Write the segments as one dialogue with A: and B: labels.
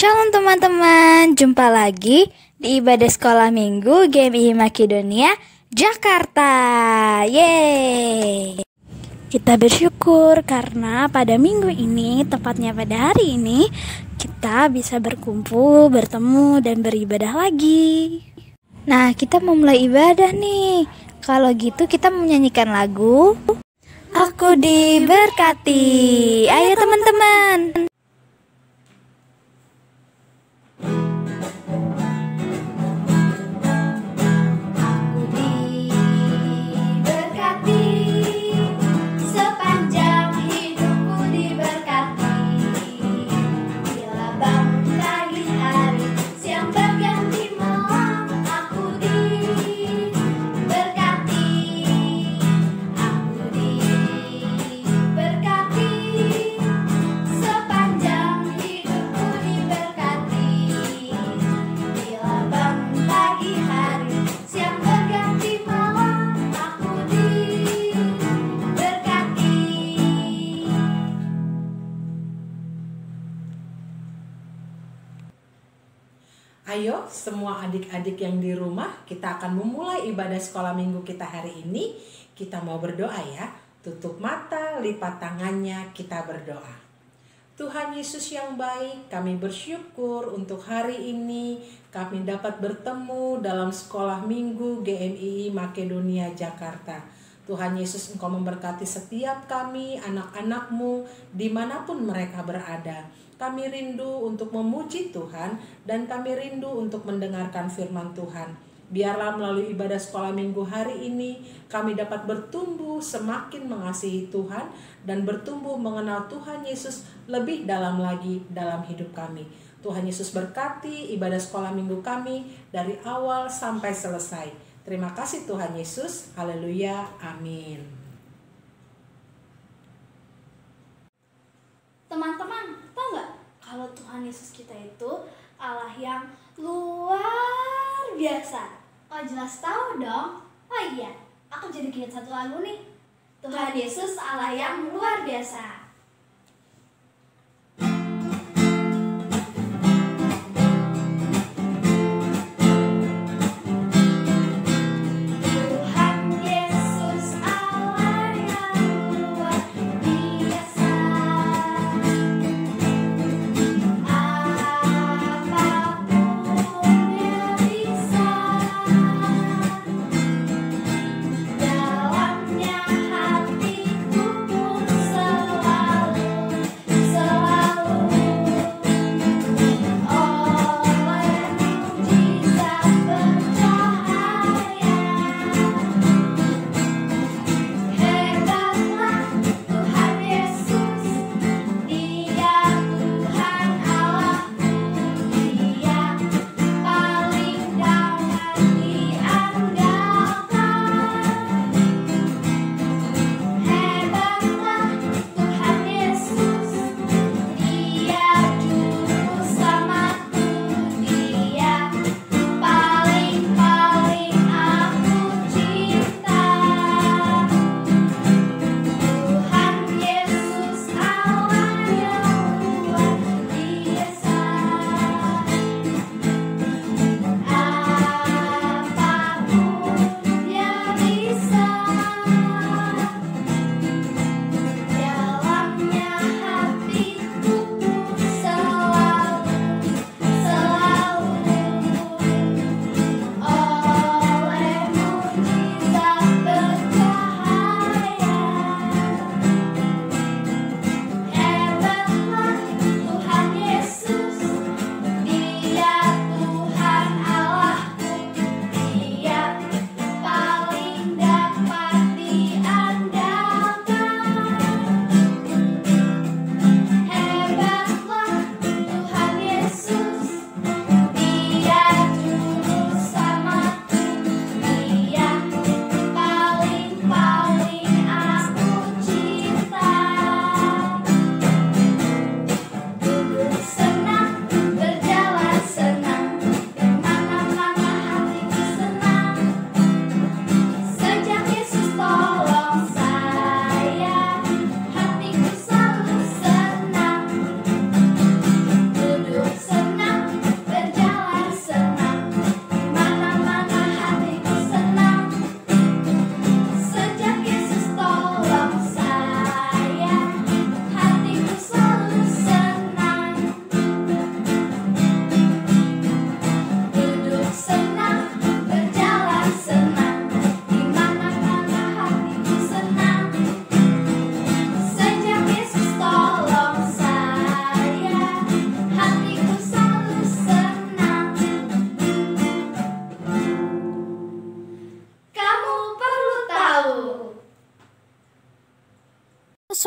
A: Shalom teman-teman, jumpa lagi di ibadah sekolah minggu GMI Makedonia, Jakarta. Yeay! Kita bersyukur karena pada minggu ini, tepatnya pada hari ini, kita bisa berkumpul, bertemu, dan beribadah lagi. Nah, kita mau mulai ibadah nih. Kalau gitu kita menyanyikan lagu Aku Diberkati. Ayo teman-teman.
B: Ayo semua adik-adik yang di rumah, kita akan memulai ibadah sekolah minggu kita hari ini. Kita mau berdoa ya. Tutup mata, lipat tangannya, kita berdoa. Tuhan Yesus yang baik, kami bersyukur untuk hari ini kami dapat bertemu dalam sekolah minggu GMI Makedonia Jakarta. Tuhan Yesus, Engkau memberkati setiap kami, anak-anak-Mu, dimanapun mereka berada. Kami rindu untuk memuji Tuhan dan kami rindu untuk mendengarkan firman Tuhan. Biarlah melalui ibadah sekolah minggu hari ini kami dapat bertumbuh semakin mengasihi Tuhan dan bertumbuh mengenal Tuhan Yesus lebih dalam lagi dalam hidup kami. Tuhan Yesus berkati ibadah sekolah minggu kami dari awal sampai selesai. Terima kasih Tuhan Yesus. Haleluya. Amin.
C: Teman-teman, tahu nggak kalau Tuhan Yesus kita itu Allah yang luar biasa? Oh jelas tahu dong. Oh iya, aku jadi ingat satu lagu nih. Tuhan Yesus Allah yang luar biasa.
D: Dalamnya hatiku pun selalu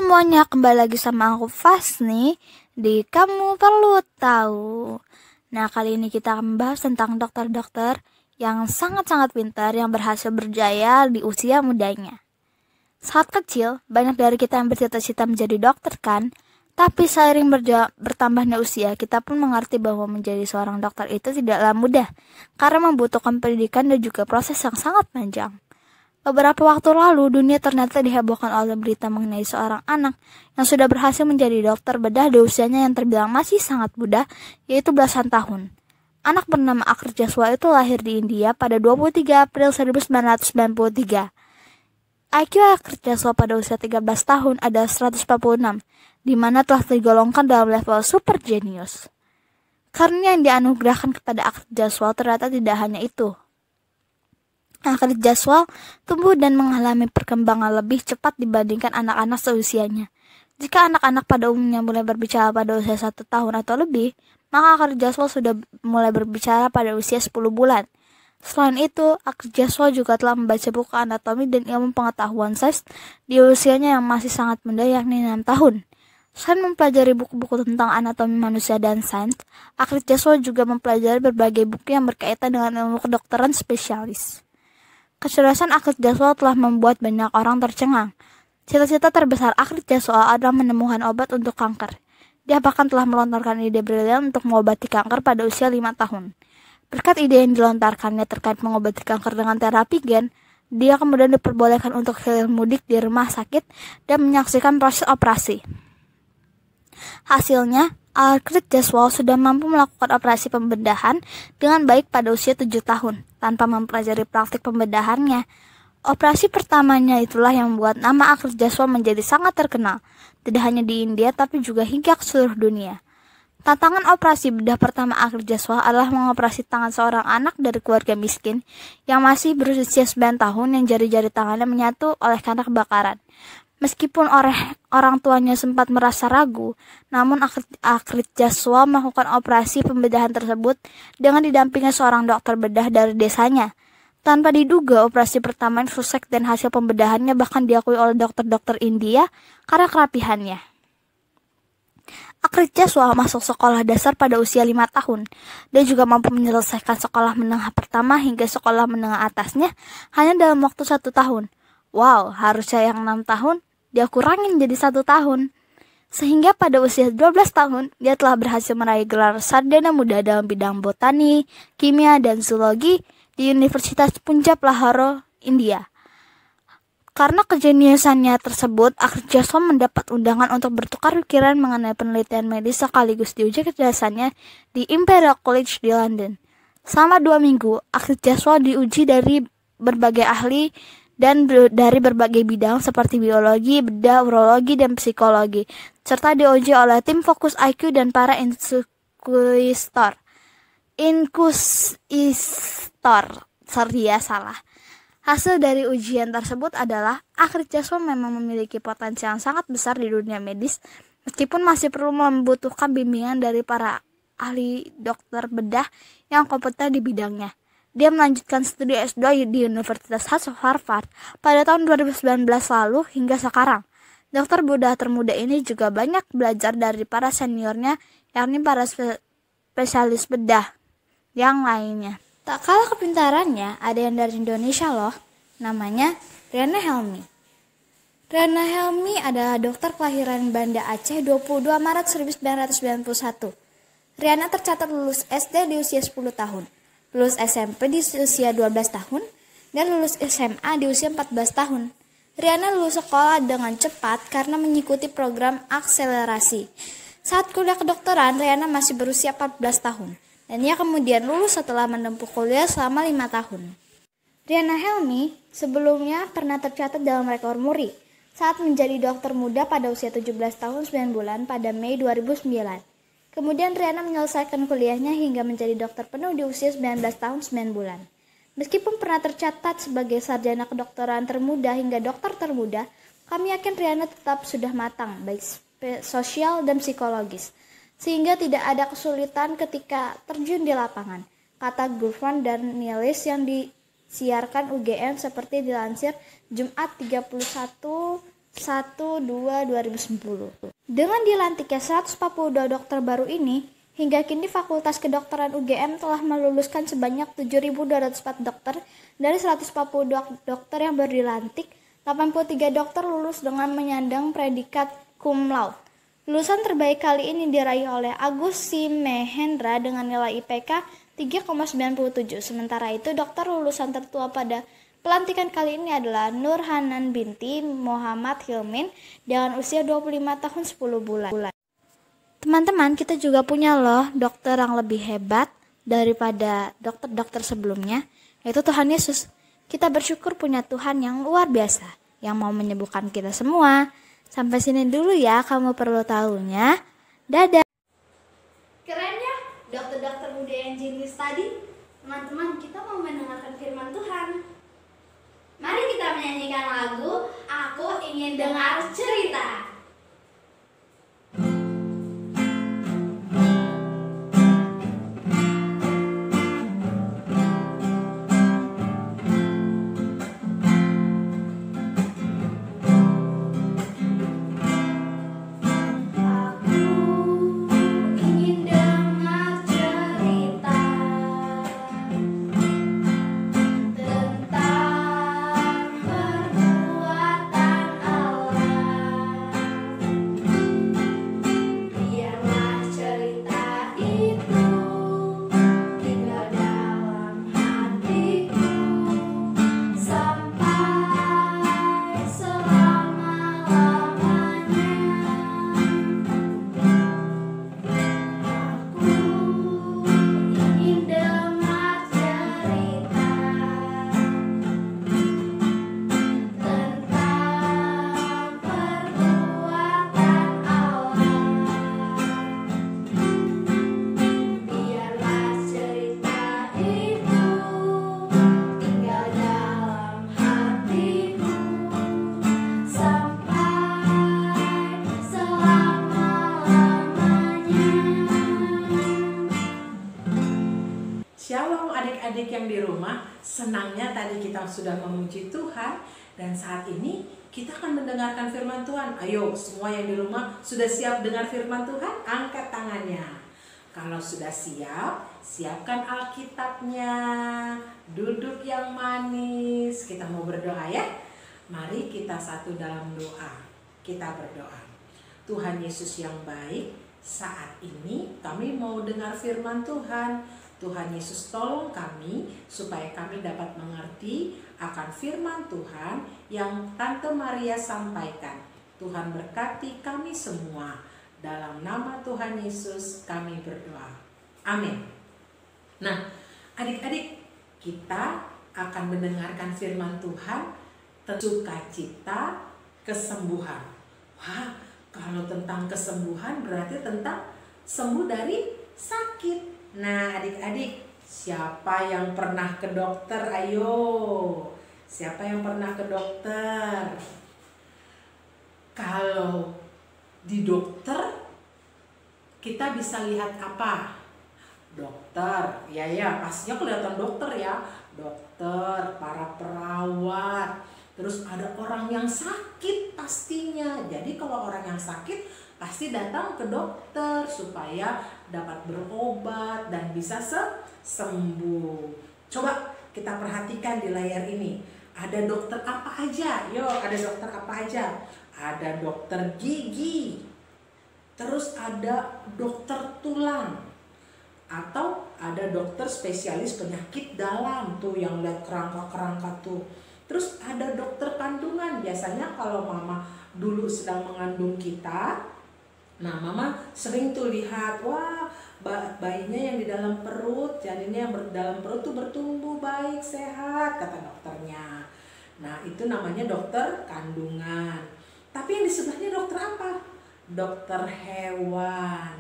A: semuanya, kembali lagi sama aku Fasni di Kamu Perlu Tahu. Nah, kali ini kita akan membahas tentang dokter-dokter yang sangat-sangat pintar yang berhasil berjaya di usia mudanya. Saat kecil, banyak dari kita yang bercita-cita menjadi dokter kan? Tapi seiring bertambahnya usia, kita pun mengerti bahwa menjadi seorang dokter itu tidaklah mudah karena membutuhkan pendidikan dan juga proses yang sangat panjang. Beberapa waktu lalu, dunia ternyata dihebohkan oleh berita mengenai seorang anak yang sudah berhasil menjadi dokter bedah di usianya yang terbilang masih sangat muda, yaitu belasan tahun. Anak bernama Akhir Jaswal itu lahir di India pada 23 April 1993. IQ Akhir Jaswal pada usia 13 tahun adalah 146, di mana telah digolongkan dalam level super genius. Karunia yang dianugerahkan kepada Akhir Jaswal ternyata tidak hanya itu. Akhir Jaswal tumbuh dan mengalami perkembangan lebih cepat dibandingkan anak-anak seusianya. Jika anak-anak pada umumnya mulai berbicara pada usia 1 tahun atau lebih, maka Akhir Jaswal sudah mulai berbicara pada usia 10 bulan. Selain itu, Akhir Jaswal juga telah membaca buku anatomi dan ilmu pengetahuan sains di usianya yang masih sangat muda, yakni 6 tahun. Selain mempelajari buku-buku tentang anatomi manusia dan sains, Akhir Jaswal juga mempelajari berbagai buku yang berkaitan dengan ilmu kedokteran spesialis. Kecerdasan Akhir Jaswal telah membuat banyak orang tercengang. Cita-cita terbesar Akhir Jaswal adalah menemukan obat untuk kanker. Dia bahkan telah melontarkan ide brilian untuk mengobati kanker pada usia 5 tahun. Berkat ide yang dilontarkannya terkait mengobati kanker dengan terapi gen, dia kemudian diperbolehkan untuk hilir mudik di rumah sakit dan menyaksikan proses operasi. Hasilnya, Akhir Jaswal sudah mampu melakukan operasi pembedahan dengan baik pada usia 7 tahun, tanpa mempelajari praktik pembedahannya. Operasi pertamanya itulah yang membuat nama Akhir Jaswal menjadi sangat terkenal, tidak hanya di India tapi juga hingga ke seluruh dunia. Tantangan operasi bedah pertama Akhir Jaswal adalah mengoperasi tangan seorang anak dari keluarga miskin yang masih berusia 9 tahun yang jari-jari tangannya menyatu oleh karena kebakaran. Meskipun orang tuanya sempat merasa ragu, namun Akhir Jaswal melakukan operasi pembedahan tersebut dengan didampingi seorang dokter bedah dari desanya. Tanpa diduga, operasi pertama sukses dan hasil pembedahannya bahkan diakui oleh dokter-dokter India karena kerapihannya. Akhir Jaswal masuk sekolah dasar pada usia 5 tahun. Dia juga mampu menyelesaikan sekolah menengah pertama hingga sekolah menengah atasnya hanya dalam waktu 1 tahun. Wow, harusnya yang 6 tahun, dia kurangin jadi 1 tahun. Sehingga pada usia 12 tahun, dia telah berhasil meraih gelar sarjana muda dalam bidang botani, kimia, dan zoologi di Universitas Punjab Lahore, India. Karena kejeniusannya tersebut, Akhir Jaswal mendapat undangan untuk bertukar pikiran mengenai penelitian medis sekaligus diuji kecerdasannya di Imperial College di London. Selama 2 minggu, Akhir Jaswal diuji dari berbagai ahli dan dari berbagai bidang seperti biologi, bedah, urologi, dan psikologi, serta diuji oleh tim fokus IQ dan para inkuisitor. Hasil dari ujian tersebut adalah Akhir Jaswal memang memiliki potensi yang sangat besar di dunia medis, meskipun masih perlu membutuhkan bimbingan dari para ahli dokter bedah yang kompeten di bidangnya. Dia melanjutkan studi S2 di Universitas Harvard pada tahun 2019 lalu hingga sekarang. Dokter bedah termuda ini juga banyak belajar dari para seniornya, yakni para spesialis bedah yang lainnya. Tak kalah kepintarannya, ada yang dari Indonesia loh, namanya Riana Helmi. Riana Helmi adalah dokter kelahiran Banda Aceh 22 Maret 1991. Riana tercatat lulus SD di usia 10 tahun. Lulus SMP di usia 12 tahun, dan lulus SMA di usia 14 tahun. Riana lulus sekolah dengan cepat karena mengikuti program akselerasi. Saat kuliah kedokteran, Riana masih berusia 14 tahun, dan ia kemudian lulus setelah menempuh kuliah selama 5 tahun. Riana Helmi sebelumnya pernah tercatat dalam rekor muri saat menjadi dokter muda pada usia 17 tahun 9 bulan pada Mei 2009. Kemudian Riana menyelesaikan kuliahnya hingga menjadi dokter penuh di usia 19 tahun 9 bulan. Meskipun pernah tercatat sebagai sarjana kedokteran termuda hingga dokter termuda, kami yakin Riana tetap sudah matang, baik sosial dan psikologis, sehingga tidak ada kesulitan ketika terjun di lapangan, kata Gufran dan Nilis yang disiarkan UGM seperti dilansir Jumat 31 2010. Dengan dilantiknya 142 dokter baru ini, hingga kini Fakultas Kedokteran UGM telah meluluskan sebanyak 7.204 dokter. Dari 142 dokter yang baru dilantik, 83 dokter lulus dengan menyandang predikat cum laude. Lulusan terbaik kali ini diraih oleh Agus Simehendra dengan nilai IPK 3,97. Sementara itu, dokter lulusan tertua pada pelantikan kali ini adalah Nur Hanan binti Muhammad Hilmin dengan usia 25 tahun 10 bulan. Teman-teman, kita juga punya loh dokter yang lebih hebat daripada dokter-dokter sebelumnya, yaitu Tuhan Yesus. Kita bersyukur punya Tuhan yang luar biasa, yang mau menyembuhkan kita semua. Sampai sini dulu ya, kamu perlu tahunya. Dadah.
C: Keren ya, dokter-dokter muda yang jenius tadi. Teman-teman, kita mau mendengarkan firman Tuhan. Mari kita menyanyikan lagu Aku Ingin Dengar Cerita.
B: Shalom adik-adik yang di rumah, senangnya tadi kita sudah memuji Tuhan dan saat ini kita akan mendengarkan firman Tuhan. Ayo semua yang di rumah sudah siap dengar firman Tuhan? Angkat tangannya. Kalau sudah siap, siapkan Alkitabnya, duduk yang manis. Kita mau berdoa ya. Mari kita satu dalam doa. Kita berdoa. Tuhan Yesus yang baik, saat ini kami mau dengar firman Tuhan. Tuhan Yesus tolong kami supaya kami dapat mengerti akan firman Tuhan yang Tante Maria sampaikan. Tuhan berkati kami semua. Dalam nama Tuhan Yesus kami berdoa. Amin. Nah, adik-adik, kita akan mendengarkan firman Tuhan tentang sukacita kesembuhan. Wah, kalau tentang kesembuhan berarti tentang sembuh dari sakit. Nah, adik-adik, siapa yang pernah ke dokter? Ayo, siapa yang pernah ke dokter? Kalau di dokter, kita bisa lihat apa? Dokter, ya pastinya kelihatan dokter ya. Dokter, para perawat, terus ada orang yang sakit pastinya. Jadi kalau orang yang sakit pasti datang ke dokter supaya dapat berobat dan bisa sembuh. Coba kita perhatikan di layar ini. Ada dokter apa aja? Yo, ada dokter apa aja? Ada dokter gigi. Terus ada dokter tulang. Atau ada dokter spesialis penyakit dalam tuh yang lihat kerangka-kerangka tuh. Terus ada dokter kandungan. Biasanya kalau mama dulu sedang mengandung kita, nah mama sering tuh lihat, wah bayinya yang di dalam perut, janinnya yang dalam perut tuh bertumbuh baik, sehat, kata dokternya. Nah itu namanya dokter kandungan. Tapi yang di sebelahnya dokter apa? Dokter hewan.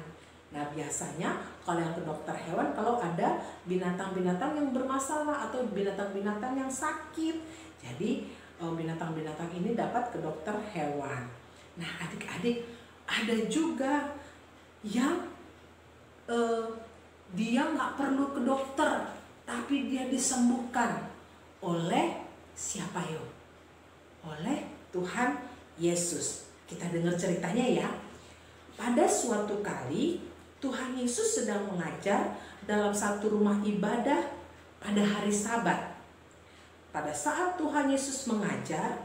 B: Nah biasanya kalau yang ke dokter hewan kalau ada binatang-binatang yang bermasalah atau binatang-binatang yang sakit. Jadi binatang-binatang ini dapat ke dokter hewan. Nah adik-adik, ada juga yang dia nggak perlu ke dokter, tapi dia disembuhkan oleh siapa yo? Oleh Tuhan Yesus. Kita dengar ceritanya ya. Pada suatu kali Tuhan Yesus sedang mengajar dalam satu rumah ibadah pada hari Sabat. Pada saat Tuhan Yesus mengajar,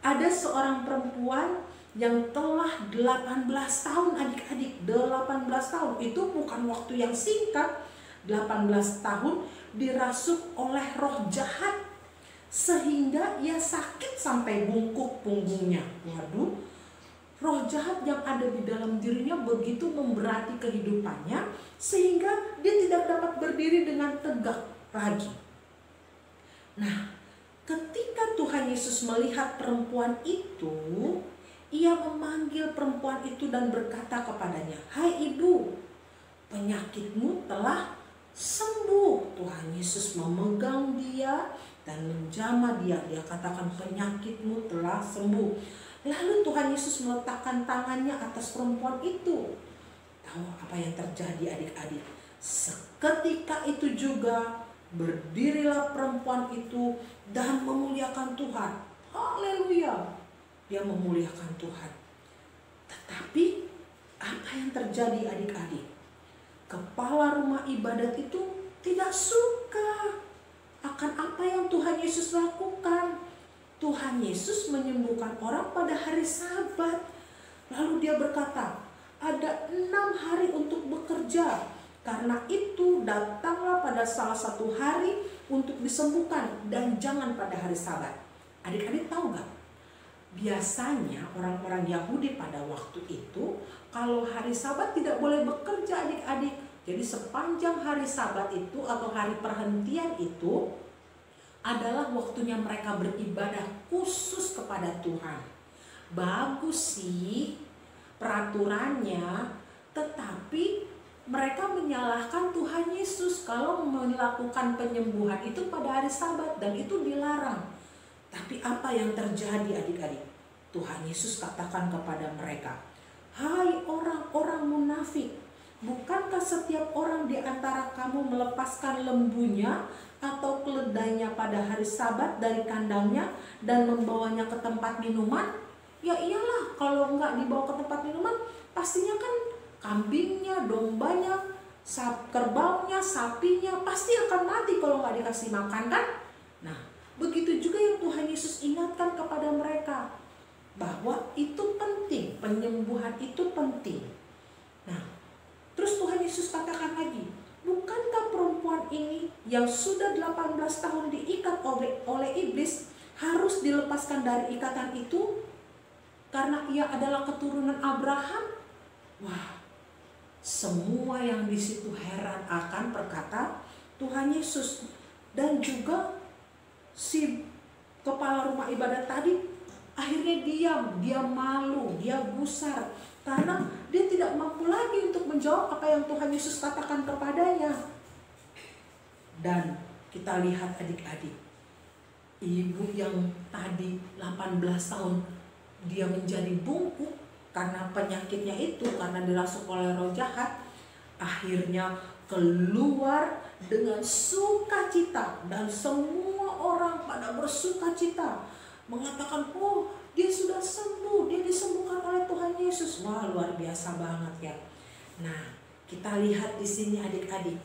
B: ada seorang perempuan yang telah 18 tahun adik-adik. 18 tahun itu bukan waktu yang singkat. 18 tahun dirasuk oleh roh jahat sehingga ia sakit sampai bungkuk punggungnya. Waduh, roh jahat yang ada di dalam dirinya begitu memberati kehidupannya sehingga dia tidak dapat berdiri dengan tegak lagi. Nah, ketika Tuhan Yesus melihat perempuan itu, ia memanggil perempuan itu dan berkata kepadanya, "Hai ibu, penyakitmu telah sembuh." Tuhan Yesus memegang dia dan menjamah dia. Dia katakan, "Penyakitmu telah sembuh." Lalu Tuhan Yesus meletakkan tangannya atas perempuan itu. Tahu apa yang terjadi adik-adik? Seketika itu juga berdirilah perempuan itu dan memuliakan Tuhan. Haleluya. Dia memuliakan Tuhan. Tetapi apa yang terjadi adik-adik? Kepala rumah ibadat itu tidak suka akan apa yang Tuhan Yesus lakukan. Tuhan Yesus menyembuhkan orang pada hari Sabat. Lalu dia berkata, ada 6 hari untuk bekerja. Karena itu datanglah pada salah satu hari untuk disembuhkan dan jangan pada hari Sabat. Adik-adik tahu gak? Biasanya orang-orang Yahudi pada waktu itu kalau hari Sabat tidak boleh bekerja adik-adik. Jadi sepanjang hari Sabat itu atau hari perhentian itu adalah waktunya mereka beribadah khusus kepada Tuhan. Bagus sih peraturannya, tetapi mereka menyalahkan Tuhan Yesus kalau melakukan penyembuhan itu pada hari Sabat dan itu dilarang. Tapi apa yang terjadi adik-adik? Tuhan Yesus katakan kepada mereka, "Hai orang-orang munafik, bukankah setiap orang di antara kamu melepaskan lembunya atau keledainya pada hari Sabat dari kandangnya dan membawanya ke tempat minuman?" Ya iyalah, kalau enggak dibawa ke tempat minuman, pastinya kan kambingnya, dombanya, kerbaunya, sapinya pasti akan mati kalau nggak dikasih makan kan? Nah, begitu juga yang Tuhan Yesus ingatkan kepada mereka bahwa itu penting, penyembuhan itu penting. Nah, terus Tuhan Yesus katakan lagi, bukankah perempuan ini yang sudah 18 tahun diikat oleh iblis harus dilepaskan dari ikatan itu karena ia adalah keturunan Abraham? Wah, semua yang di situ heran akan perkata Tuhan Yesus. Dan juga si kepala rumah ibadat tadi akhirnya diam, dia malu, dia gusar karena dia tidak mampu lagi untuk menjawab apa yang Tuhan Yesus katakan kepadanya. Dan kita lihat adik-adik, ibu yang tadi 18 tahun dia menjadi bungkuk karena penyakitnya itu, karena dirasuk oleh roh jahat, akhirnya keluar dengan sukacita dan semua orang pada bersukacita mengatakan, "Oh, dia sudah sembuh, dia disembuhkan oleh Tuhan Yesus." Wah, luar biasa banget ya. Nah, kita lihat di sini adik-adik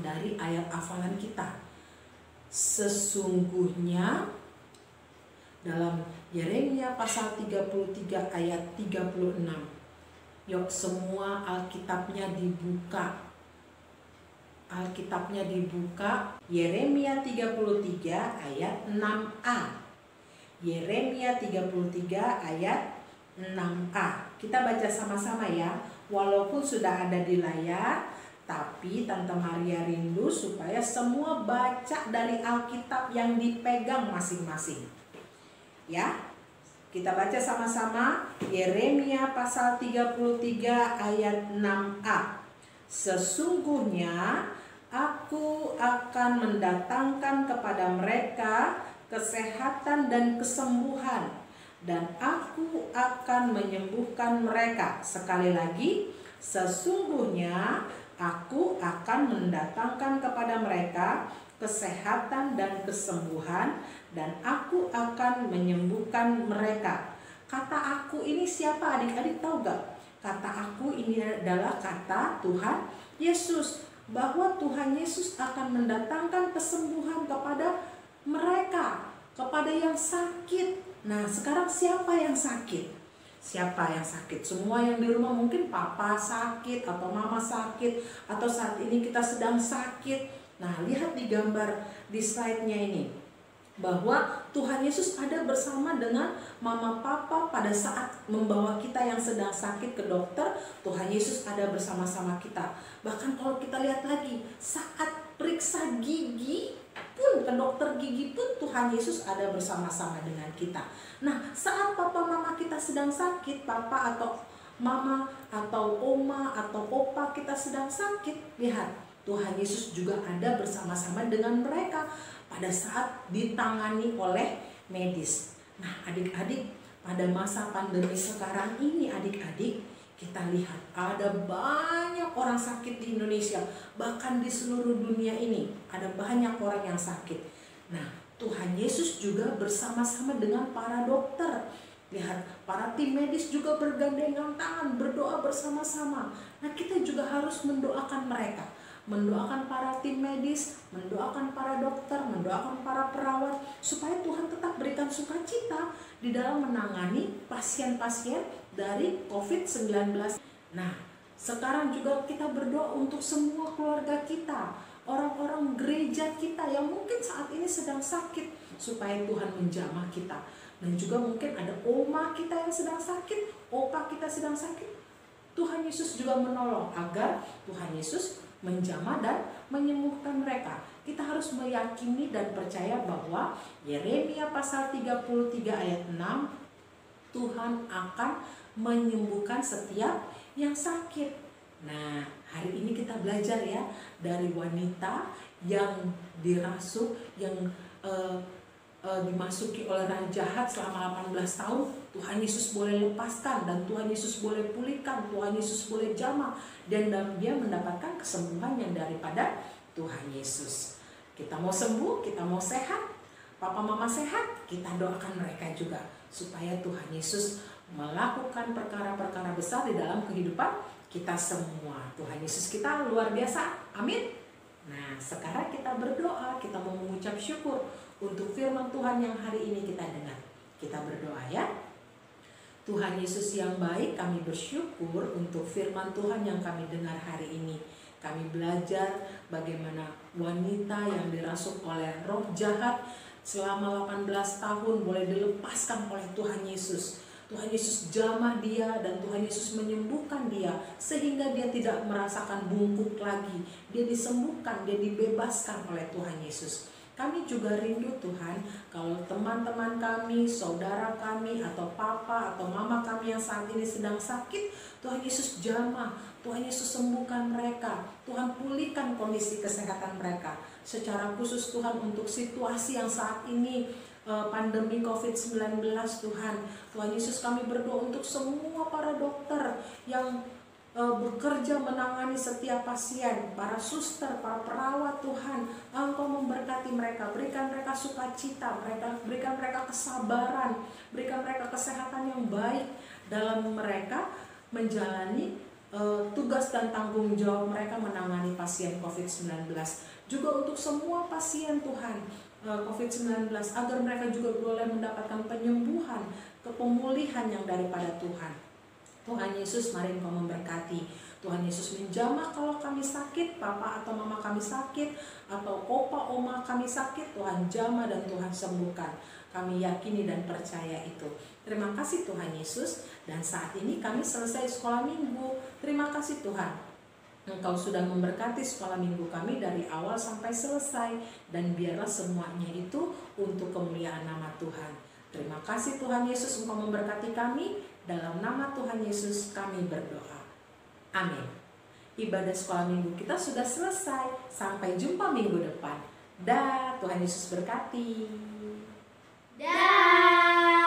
B: dari ayat hafalan kita. Sesungguhnya dalam Yeremia pasal 33 ayat 36. Yuk semua Alkitabnya dibuka. Alkitabnya dibuka, Yeremia 33 ayat 6a. Yeremia 33 ayat 6a. Kita baca sama-sama ya. Walaupun sudah ada di layar, tapi Tante Maria rindu supaya semua baca dari Alkitab yang dipegang masing-masing. Ya, kita baca sama-sama Yeremia pasal 33 ayat 6a. Sesungguhnya aku akan mendatangkan kepada mereka kesehatan dan kesembuhan, dan aku akan menyembuhkan mereka. Sekali lagi, sesungguhnya aku akan mendatangkan kepada mereka kesehatan dan kesembuhan, dan aku akan menyembuhkan mereka. Kata aku ini siapa? Adik-adik tahu gak? Kata aku ini adalah kata Tuhan Yesus, bahwa Tuhan Yesus akan mendatangkan kesembuhan kepada mereka, kepada yang sakit. Nah, sekarang siapa yang sakit? Siapa yang sakit? Semua yang di rumah, mungkin papa sakit atau mama sakit, atau saat ini kita sedang sakit. Nah, lihat di gambar di slide-nya ini, bahwa Tuhan Yesus ada bersama dengan mama papa pada saat membawa kita yang sedang sakit ke dokter. Tuhan Yesus ada bersama-sama kita. Bahkan kalau kita lihat lagi, saat periksa gigi pun, ke dokter gigi pun, Tuhan Yesus ada bersama-sama dengan kita. Nah, saat papa mama kita sedang sakit, papa atau mama atau oma atau opa kita sedang sakit, lihat, Tuhan Yesus juga ada bersama-sama dengan mereka pada saat ditangani oleh medis. Nah, adik-adik, pada masa pandemi sekarang ini, adik-adik, kita lihat ada banyak orang sakit di Indonesia, bahkan di seluruh dunia ini ada banyak orang yang sakit. Nah, Tuhan Yesus juga bersama-sama dengan para dokter. Lihat, para tim medis juga bergandengan tangan, berdoa bersama-sama. Nah, kita juga harus mendoakan mereka, mendoakan para tim medis, mendoakan para dokter, mendoakan para perawat, supaya Tuhan tetap berikan sukacita di dalam menangani pasien-pasien dari COVID-19. Nah, sekarang juga kita berdoa untuk semua keluarga kita, orang-orang gereja kita yang mungkin saat ini sedang sakit, supaya Tuhan menjamah kita. Dan juga mungkin ada oma kita yang sedang sakit, opa kita sedang sakit. Tuhan Yesus juga menolong agar Tuhan Yesus menjamah dan menyembuhkan mereka. Kita harus meyakini dan percaya bahwa Yeremia pasal 33 ayat 6, Tuhan akan menyembuhkan setiap yang sakit. Nah, hari ini kita belajar ya dari wanita yang dirasuk, yang dimasuki oleh roh jahat selama 18 tahun. Tuhan Yesus boleh lepaskan dan Tuhan Yesus boleh pulihkan, Tuhan Yesus boleh jamah, dan dia mendapatkan kesembuhan yang daripada Tuhan Yesus. Kita mau sembuh, kita mau sehat, papa mama sehat, kita doakan mereka juga supaya Tuhan Yesus melakukan perkara-perkara besar di dalam kehidupan kita semua. Tuhan Yesus kita luar biasa, amin. Nah, sekarang kita berdoa, kita mau mengucap syukur untuk firman Tuhan yang hari ini kita dengar. Kita berdoa ya. Tuhan Yesus yang baik, kami bersyukur untuk firman Tuhan yang kami dengar hari ini. Kami belajar bagaimana wanita yang dirasuk oleh roh jahat selama 18 tahun boleh dilepaskan oleh Tuhan Yesus. Tuhan Yesus jamah dia dan Tuhan Yesus menyembuhkan dia sehingga dia tidak merasakan bungkuk lagi. Dia disembuhkan, dia dibebaskan oleh Tuhan Yesus. Kami juga rindu Tuhan, kalau teman-teman kami, saudara kami, atau papa atau mama kami yang saat ini sedang sakit, Tuhan Yesus jamah, Tuhan Yesus sembuhkan mereka, Tuhan pulihkan kondisi kesehatan mereka. Secara khusus Tuhan untuk situasi yang saat ini, pandemi COVID-19 Tuhan. Tuhan Yesus kami berdoa untuk semua para dokter yang bekerja menangani setiap pasien, para suster, para perawat Tuhan. Engkau memberkati mereka, berikan mereka sukacita, berikan mereka kesabaran, berikan mereka kesehatan yang baik dalam mereka menjalani tugas dan tanggung jawab mereka menangani pasien COVID-19. Juga untuk semua pasien Tuhan COVID-19, agar mereka juga boleh mendapatkan penyembuhan, pemulihan yang daripada Tuhan. Tuhan Yesus, mari Engkau memberkati. Tuhan Yesus menjamah kalau kami sakit, papa atau mama kami sakit, atau opa oma kami sakit, Tuhan jamah dan Tuhan sembuhkan. Kami yakini dan percaya itu. Terima kasih Tuhan Yesus. Dan saat ini kami selesai sekolah minggu. Terima kasih Tuhan, Engkau sudah memberkati sekolah minggu kami dari awal sampai selesai. Dan biarlah semuanya itu untuk kemuliaan nama Tuhan. Terima kasih Tuhan Yesus, Engkau memberkati kami. Dalam nama Tuhan Yesus kami berdoa. Amin. Ibadah sekolah minggu kita sudah selesai. Sampai jumpa minggu depan. Dah, Tuhan Yesus berkati.
C: Dah.